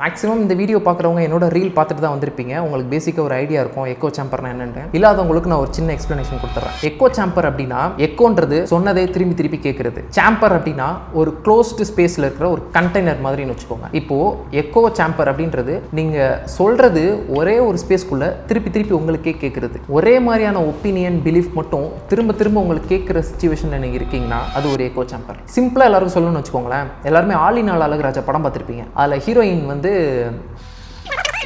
Maximum இந்த video பார்க்குறவங்க என்னோட ரீல் பார்த்துட்டு தான் வந்திருப்பீங்க. உங்களுக்கு பேசிக்காக ஒரு ஐடியா இருக்கும் எக்கோ சேம்பர்னா என்னென்னு. இல்லாதவங்களுக்கு நான் ஒரு சின்ன எக்ஸ்ப்ளனேஷன் கொடுத்துட்றேன். எக்கோ சேம்பர் அப்படின்னா எக்கோன்றது சொன்னதே திரும்பி திருப்பி கேட்குறது. சேம்பர் அப்படின்னா ஒரு க்ளோஸ்டு ஸ்பேஸில் இருக்கிற ஒரு கண்டெய்னர் மாதிரின்னு வச்சுக்கோங்க. இப்போது எக்கோ சேம்பர் அப்படின்றது நீங்கள் சொல்கிறது ஒரே ஒரு ஸ்பேஸ்க்குள்ளே திருப்பி திருப்பி உங்களுக்கே கேட்குறது. ஒரே மாதிரியான ஒப்பீனியன் பிலீஃப் மட்டும் திரும்ப திரும்ப உங்களுக்கு கேட்குற சிச்சுவேஷனில் நீங்கள் இருக்கீங்கன்னா அது ஒரு எக்கோ சேம்பர். சிம்பிளாக எல்லாருக்கும் சொல்லணும்னு வச்சுக்கோங்களேன். எல்லாருமே ஆலினால் அழகுராஜா படம் பார்த்துருப்பீங்க. அதில் ஹீரோயின் வந்து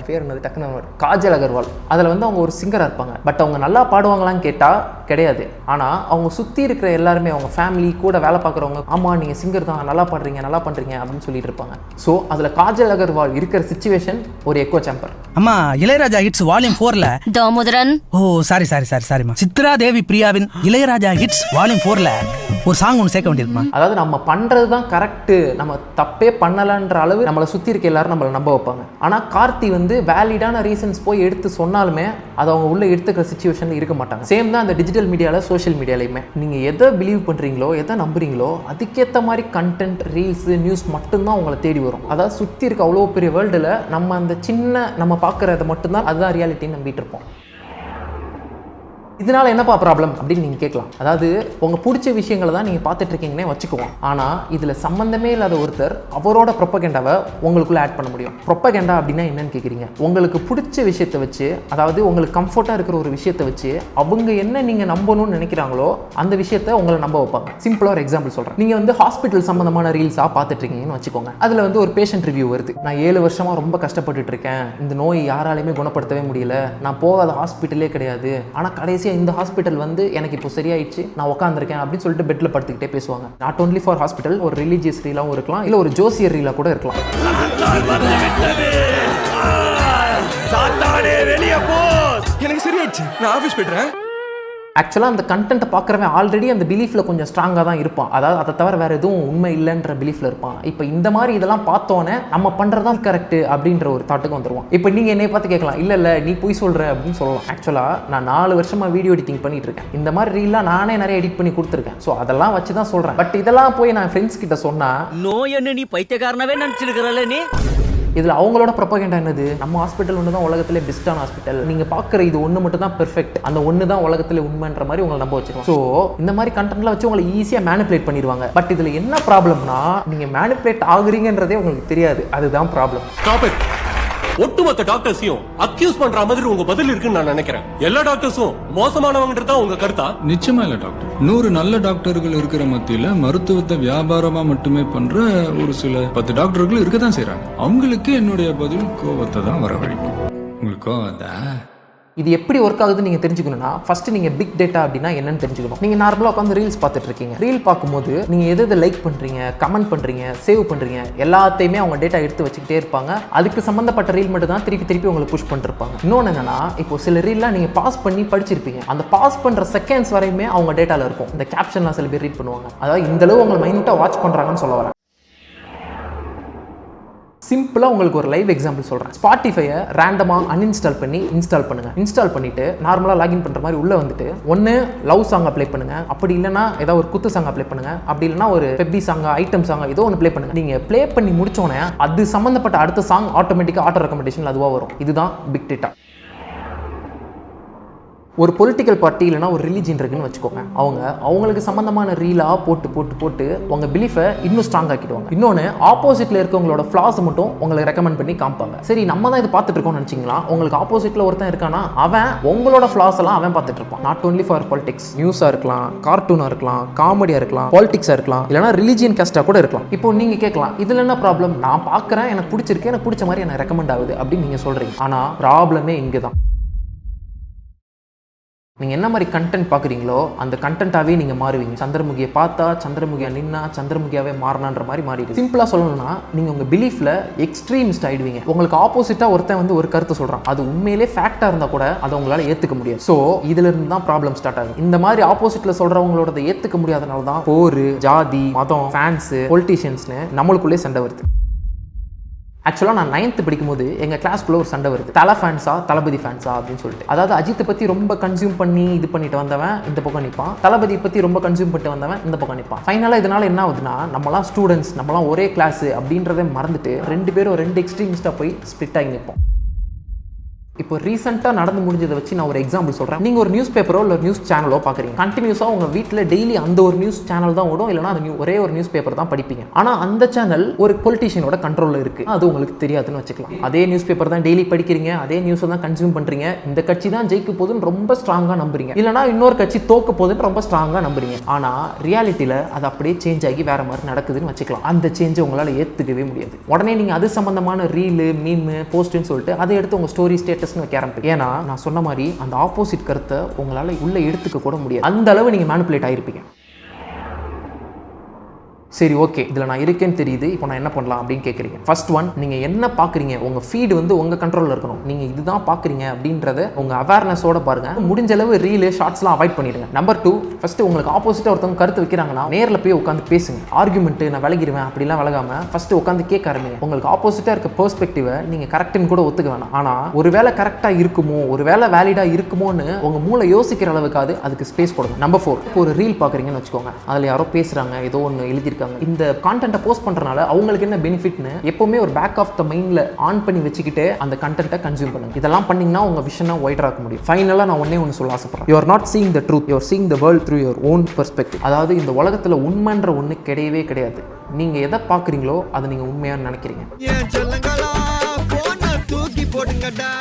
பேர் என்னது டக்குன்னு காஜல் அகர்வால். அதில் வந்து அவங்க ஒரு சிங்கராக இருப்பாங்க. பட் அவங்க நல்லா பாடுவாங்களான்னு கேட்டால் கிடையாது. ஆனால் அவங்க சுற்றி இருக்கிற எல்லாருமே அவங்க ஃபேமிலி கூட வேலை பார்க்குறவங்க ஆமாம் நீங்கள் சிங்கர் தான், நல்லா பாடுறீங்க நல்லா பண்ணுறீங்க அப்படின்னு சொல்லிட்டு இருப்பாங்க. ஸோ அதில் காஜல் அகர்வால் இருக்கிற சிச்சுவேஷன் ஒரு எக்கோ சேம்பர். அம்மா இளையராஜா ஹிட்ஸ் வால்யூம் 4ல தாமோதரன் சாரிமா சித்ரா தேவி பிரியாவின் இளையராஜா ஹிட்ஸ் வால்யூம் 4ல ஒரு சாங் ஒன்று சேர்க்க வேண்டியிருக்குமா? அதாவது நம்ம பண்ணுறது தான் கரெக்டு, நம்ம தப்பே பண்ணலன்ற அளவு நம்மளை சுற்றி இருக்க எல்லாரும் நம்மளை நம்ப வைப்பாங்க. ஆனால் கார்த்தி வந்து வேலிடான ரீசன்ஸ் போய் எடுத்து சொன்னாலுமே அதை அவங்க உள்ள எடுத்துக்கிற சிச்சுவேஷனில் இருக்க மாட்டாங்க. சேம் தான் அந்த டிஜிட்டல் மீடியாவில் சோஷியல் மீடியாலையுமே. நீங்கள் எதை பிலீவ் பண்ணுறீங்களோ எதை நம்புறீங்களோ அதுக்கேற்ற மாதிரி கண்டென்ட் ரீல்ஸு நியூஸ் மட்டும்தான் உங்களை தேடி வரும். அதாவது சுற்றி இருக்க அவ்வளோ பெரிய வேர்ல்டில் நம்ம அந்த சின்ன நம்ம பார்க்குறத மட்டும்தான் அதுதான் ரியாலிட்டின்னு நம்பிட்டு இருப்போம். இதனால என்னப்பா ப்ராப்ளம் அப்படின்னு நீங்கள் கேட்கலாம். அதாவது உங்கள் பிடிச்ச விஷயங்களை தான் நீங்கள் பார்த்துட்டு இருக்கீங்கன்னே வச்சுக்குவோம். ஆனால் இதில் சம்மந்தமே இல்லாத ஒருத்தர் அவரோட ப்ரொப்பகெண்டாவை உங்களுக்குள்ளே ஆட் பண்ண முடியும். ப்ரொப்பகெண்டா அப்படின்னா என்னன்னு கேட்குறீங்க. உங்களுக்கு பிடிச்ச விஷயத்தை வச்சு, அதாவது உங்களுக்கு கம்ஃபர்ட்டாக இருக்கிற ஒரு விஷயத்தை வச்சு அவங்க என்ன நீங்கள் நம்பணும்னு நினைக்கிறாங்களோ அந்த விஷயத்தை உங்களை நம்ப வைப்பாங்க. சிம்பிளாக ஒரு எக்ஸாம்பிள் சொல்கிறேன். நீங்கள் வந்து ஹாஸ்பிட்டல் சம்மந்தமான ரீல்ஸாக பார்த்துட்டு இருக்கீங்கன்னு வச்சுக்கோங்க. அதில் வந்து ஒரு பேஷண்ட் ரிவ்யூ வருது. நான் 7 வருஷமாக ரொம்ப கஷ்டப்பட்டுட்டு இருக்கேன், இந்த நோய் யாராலையுமே குணப்படுத்தவே முடியல, நான் போகாத ஹாஸ்பிட்டலே கிடையாது, ஆனால் கடைசி இந்த ஹாஸ்பிட்டல் வந்து எனக்கு இப்போ சரியாயிடுச்சு, நான் உட்காந்துருக்கேன் அப்படின்னு சொல்லிட்டு பெட்ல படுத்துக்கிட்டே பேசுவாங்க. நாட் ஓன்லி ஃபார் ஹாஸ்பிட்டல், ஒரு ரிலீஜியஸ் ரீலாவும் இருக்கலாம், இல்லை ஒரு ஜோசியர் ரீலா கூட இருக்கலாம். எனக்கு சரியாயிடுச்சு, நான் ஆஃபீஸ் போய்ட்றேன். ஆக்சுவலாக அந்த கண்டென்ட்டை பார்க்குறவன் ஆல்ரெடி அந்த பிலீஃபில் கொஞ்சம் ஸ்ட்ராங்காக தான் இருப்பான். அதாவது அதை தவிர வேறு எதுவும் உண்மை இல்லைன்ற பிலீஃபில் இருப்பான். இப்போ இந்த மாதிரி இதெல்லாம் பார்த்தோன்னே நம்ம பண்ணுறதான் கரெக்டு அப்படின்ற ஒரு தாட்டுக்கு வந்துடுவான். இப்போ நீங்கள் என்னை பார்த்து கேட்கலாம், இல்லை நீ போய் சொல்கிற அப்படின்னு சொல்லலாம். ஆக்சுவலாக நான் 4 வருஷமாக வீடியோ எடிட்டிங் பண்ணிட்டு இருக்கேன். இந்த மாதிரி ரீலாக நானே நிறைய எடிட் பண்ணி கொடுத்துருக்கேன். ஸோ அதெல்லாம் வச்சு தான் சொல்கிறேன். பட் இதெல்லாம் போய் நான் ஃப்ரெண்ட்ஸ் கிட்ட சொன்னால் நோய் என்ன நீ பைத்தியக்காரனவே நினச்சிருக்கிறல்ல நீ. இதில் அவங்களோட ப்ரொபகேண்டா என்னது, நம்ம ஹாஸ்பிட்டல் ஒன்று தான் உலகத்திலே பெஸ்ட்டான ஹாஸ்பிட்டல், நீங்கள் பார்க்குற இது ஒன்று மட்டும் தான் பெர்ஃபெக்ட், அந்த ஒன்று தான் உலகத்தில் உண்மைன்ற மாதிரி உங்களை நம்ப வச்சிருக்கோம். ஸோ இந்த மாதிரி கண்டென்ட்லாம் வச்சு உங்களை ஈஸியாக மேனிப்புலேட் பண்ணிடுவாங்க. பட் இதில் என்ன ப்ராப்ளம்னா நீங்கள் மேனிப்புலேட் ஆகுறீங்கன்றதே உங்களுக்கு தெரியாது. அதுதான் ப்ராப்ளம். ஒட்டுமொத்த டாக்டர்ஸையும் அக்யூஸ் பண்ற மாதிரி உங்க பதில் இருக்குன்னு நான் நினைக்கிறேன். எல்லா டாக்டர்ஸும் மோசமானவங்கன்றதா உங்க கருத்தா? நிச்சயமா இல்ல டாக்டர். 100 நல்ல டாக்டர்கள் இருக்கிற மத்தியில மருத்துவத்தை வியாபாரமா மட்டுமே பண்ற ஒரு சில 10 டாக்டர்கள் இருக்கதான் செய்யறாங்க. அவங்களுக்கு என்னுடைய பதில் கோபத்தை தான் வரவழைக்கும். உங்களுக்கு கோவத்தா? இது எப்படி ஒர்க் ஆகுதுன்னு நீங்கள் தெரிஞ்சுக்கணும்னா ஃபஸ்ட்டு நீங்கள் பிக் டேட்டா அப்படின்னா என்னன்னு தெரிஞ்சுக்கணும். நீங்கள் நார்மலாக உட்காந்து ரீல்ஸ் பார்த்துட்டு இருக்கீங்க. ரீல் பார்க்கும்போது நீங்கள் எது லைக் பண்ணுறீங்க, கமெண்ட் பண்ணுறீங்க, சேவ் பண்ணுறீங்க, எல்லாத்தையுமே அவங்க டேட்டா எடுத்து வச்சுக்கிட்டே இருப்பாங்க. அதுக்கு சம்மந்தப்பட்ட ரீல் மட்டும் தான் திருப்பி உங்களுக்கு புஷ் பண்ணிருப்பாங்க. இன்னொன்று என்னன்னா, இப்போ சில ரீல்லாம் நீங்கள் பாஸ் பண்ணி படிச்சிருப்பீங்க. அந்த பாஸ் பண்ணுற செகண்ட்ஸ் வரையுமே அவங்க டேட்டாவில் இருக்கும். இந்த கேப்ஷன்லாம் சில பேர் ரீட் பண்ணுவாங்க. அதாவது இந்தளவு உங்களை மைனூட்டாக வாட்ச் பண்ணுறாங்கன்னு சொல்ல வரேன். சிம்பிளாக உங்களுக்கு ஒரு லைவ் எக்ஸாம்பிள் சொல்கிறேன். ஸ்பாட்டிஃபையை ரேண்டமாக அன்இன்ஸ்டால் பண்ணி இன்ஸ்டால் பண்ணுங்கள். இன்ஸ்டால் பண்ணிவிட்டு நார்மலாக லாகின் பண்ணுற மாதிரி உள்ளே வந்துட்டு ஒன்று லவ் சாங் அப்ளை பண்ணுங்கள், அப்படி இல்லைனா ஏதாவது ஒரு குத்து சாங் அப்ளை பண்ணுங்கள், அப்படி இல்லைனா ஒரு பெப்பி சாங்கா ஐட்டம் சாங்கா ஏதோ ஒன்று ப்ளே பண்ணுங்கள். நீங்கள் ப்ளே பண்ணி முடிச்சோன்னே அது சம்மந்தப்பட்ட அடுத்த சாங் ஆட்டோமேட்டிக்காக ஆட்டோ ரெக்கமெண்டேஷன் அதுவாக வரும். இதுதான் பிக் டேட்டா. ஒரு பொலிட்டிக்கல் பார்ட்டி இல்லைனா ஒரு ரிலீஜியன் இருக்குன்னு வச்சுக்கோங்க. அவங்களுக்கு சம்மந்தமான ரீலாக போட்டு உங்கள் பிலீஃபை இன்னும் ஸ்ட்ராங் ஆக்கிடுவாங்க. இன்னொன்று, ஆப்போசிட்டில் இருக்கவங்களோட ஃப்ளாஸை மட்டும் உங்களுக்கு ரெக்கமெண்ட் பண்ணி காமிப்பாங்க. சரி நம்ம தான் இது பார்த்துட்டு இருக்கோம்னு நினச்சிங்களா, உங்களுக்கு ஆப்போசிட்டில் ஒருத்தன் இருக்கானா அவன் உங்களோட ஃப்ளாஸ் எல்லாம் அவன் பார்த்துட்டு இருப்பான். நாட் ஓன்லி ஃபார் பாலிடிக்ஸ், நியூஸாக இருக்கலாம், கார்ட்டூனாக இருக்கலாம், காமெடியாக இருக்கலாம், பாலிடிக்ஸாக இருக்கலாம், இல்லைனா ரிலீஜியன் காஸ்ட்டாக கூட இருக்கலாம். இப்போ நீங்கள் கேட்கலாம், இதில் என்ன ப்ராப்ளம், நான் பார்க்குறேன், எனக்கு பிடிச்சிருக்கு, எனக்கு பிடிச்ச மாதிரி எனக்கு ரெக்கமெண்ட் ஆகுது அப்படின்னு நீங்கள் சொல்கிறீங்க. ஆனால் ப்ராப்ளமே இங்கே தான். நீங்கள் என்ன மாதிரி கண்டென்ட் பார்க்குறீங்களோ அந்த கண்டென்ட்டாகவே நீங்கள் மாறுவீங்க. சந்திரமுகியை பார்த்தா சந்திரமுகியாக நின்னா சந்திரமுகியாவே மாறினான்ற மாதிரி மாறிடுது. சிம்பிளாக சொல்லணும்னா நீங்கள் உங்கள் பிலீஃபில் எக்ஸ்ட்ரீமிஸ்ட் ஆகிடுவீங்க. உங்களுக்கு ஆப்போசிட்டாக ஒருத்தன் வந்து ஒரு கருத்தை சொல்கிறான், அது உண்மையிலே ஃபேக்டாக இருந்தால் கூட அதை உங்களால் ஏற்றுக்க முடியாது. ஸோ இதிலிருந்து தான் ப்ராப்ளம் ஸ்டார்ட் ஆகும். இந்த மாதிரி ஆப்போசிட்டில் சொல்கிறவங்களோட ஏற்றுக்க முடியாதனால தான் போர், ஜாதி, மதம், ஃபேன்ஸு, பொலிட்டீஷியன்ஸ்னு நம்மளுக்குள்ளே சண்டை வருது. ஆக்சுவலாக நான் 9th படிக்கும்போது எங்கள் கிளாஸ்க்குள்ளே ஒரு சண்டை வருது. தலை ஃபேன்ஸா தளபதி ஃபேன்ஸா அப்படின்னு சொல்லிட்டு. அதாவது அஜித்தை பற்றி ரொம்ப கன்சியூம் பண்ணி இது பண்ணிட்டு வந்தவன் இந்த பக்கம் நிற்பான், தளபதி பற்றி ரொம்ப கன்சியூம் பண்ணிட்டு வந்தவன் இந்த பக்கம் நிற்பான். ஃபைனலாக இதனால் என்ன ஆகுதுன்னா, நம்மளாம் ஸ்டூடெண்ட்ஸ், நம்மளாம் ஒரே கிளாஸ் அப்படின்றத மறந்துட்டு 2 பேரும் 2 எக்ஸ்ட்ரீமிஸ்ட்டாக போய் ஸ்பிட் ஆகி நிற்போம். இப்போ ரீசெண்டாக நடந்து முடிஞ்சதை வச்சு நான் ஒரு எக்ஸாம்பிள் சொல்கிறேன். நீங்கள் ஒரு நியூஸ் பேப்பரோ இல்லை நியூஸ் சேனலோ பார்க்குறீங்க. கண்டினியூஸாக உங்கள் வீட்டில் டெய்லி அந்த ஒரு நியூஸ் சேனல் தான் ஓடும், இல்லைனா அந்த ஒரே ஒரு நியூஸ் பேப்பர் தான் படிப்பீங்க. ஆனால் அந்த சேனல் ஒரு பொலிட்டிஷியனோட கண்ட்ரோலில் இருக்குது, அது உங்களுக்கு தெரியாதுன்னு வச்சுக்கலாம். அதே நியூஸ் பேப்பர் தான் டெய்லி படிக்கிறீங்க, அதே நியூஸை தான் கன்சியூம் பண்ணுறீங்க. இந்த கட்சி தான் ஜெயிக்க போகுதுன்னு ரொம்ப ஸ்ட்ராங்காக நம்புறீங்க, இல்லைனா இன்னொரு கட்சி தோக்க போகுதுன்னு ரொம்ப ஸ்ட்ராங்காக நம்புறீங்க. ஆனால் ரியாலிட்டியில் அது அப்படியே சேஞ்ச் ஆகி வேற மாதிரி நடக்குதுன்னு வச்சுக்கலாம். அந்த சேஞ்சை உங்களால் ஏற்றுக்கவே முடியாது. உடனே நீங்கள் அது சம்பந்தமான ரீலு, மீம், போஸ்ட்னு சொல்லிட்டு அதை எடுத்து உங்கள் ஸ்டோரி ஸ்டேட்டஸ்னு வைக்க ஆரம்பிங்க. ஏன்னா நான் சொன்ன மாதிரி அந்த ஆப்போசிட் கருத்தை உங்களால் உள்ள எடுத்துக்க கூட முடியாது. அந்த அளவு நீங்கள் மேனிபுலேட் ஆகிருப்பீங்க. சரி, ஓகே, இதில் நான் இருக்கேன்னு தெரியுது, இப்போ நான் என்ன பண்ணலாம் அப்படின்னு கேட்குறீங்க. ஃபர்ஸ்ட் ஒன், நீங்கள் என்ன பார்க்குறீங்க, உங்கள் ஃபீடு வந்து உங்கள் கண்ட்ரோலில் இருக்கணும். நீங்கள் இதுதான் பார்க்குறீங்க அப்படின்றத உங்கள் அவேர்னஸோட பாருங்கள். முடிஞ்ச அளவு ரீலு, ஷார்ட்ஸ்லாம் அவாய்ட் பண்ணிடுங்க. நம்பர் 2, ஃபஸ்ட்டு உங்களுக்கு ஆப்போசிட்டாக ஒருத்தவங்க கருத்து வைக்கிறாங்கன்னா நேரில் போய் உட்காந்து பேசுங்க. ஆர்குமெண்ட்டு நான் விலகிடுவேன் அப்படிலாம் விலகாமல் ஃபஸ்ட்டு உட்காந்து கேட்க ஆரம்பிங்க. உங்களுக்கு ஆப்போசிட்டாக இருக்க பெர்ஸ்பெக்டிவை நீங்கள் கரெக்டுன்னு கூட ஒத்துக்க வேணாம். ஆனால் ஒரு வேளை கரெக்டாக இருக்குமோ, ஒரு வேளை வேலிடாக இருக்குமோன்னு உங்கள் மூளை யோசிக்கிற அளவுக்காவது அதுக்கு ஸ்பேஸ் கொடுங்க. நம்பர் 4, இப்போ ஒரு ரீல் பார்க்குறீங்கன்னு வச்சுக்கோங்க. அதில் யாரோ பேசுகிறாங்க, ஏதோ ஒன்று எழுதியிருக்காங்க. இந்த கான்டென்ட்டை போஸ்ட் பண்றனால அவங்களுக்கு என்ன பெனிஃபிட்னு எப்பவுமே ஒரு பேக் ஆஃப் த மைண்ட்ல ஆன் பண்ணி வச்சுக்கிட்டு அந்த கண்டென்ட்டை கன்சியூம் பண்ணுங்க. இதெல்லாம் பண்ணீங்கன்னா உங்க விஷனை ஒயிட் ஆக்க முடியும். ஃபைனலா நான் ஒண்ணு சொல்ல ஆசைப்படுறேன். You are not seeing the truth, you are seeing the world through your own perspective. அதாவது இந்த உலகத்துல உண்மைன்ற ஒண்ணு கிடையவே கிடையாது. நீங்க எதை பாக்குறீங்களோ அதை நீங்க உண்மையா நினைக்கிறீங்க. என் சொல்லுங்களா போன தூக்கி போடுங்கடா.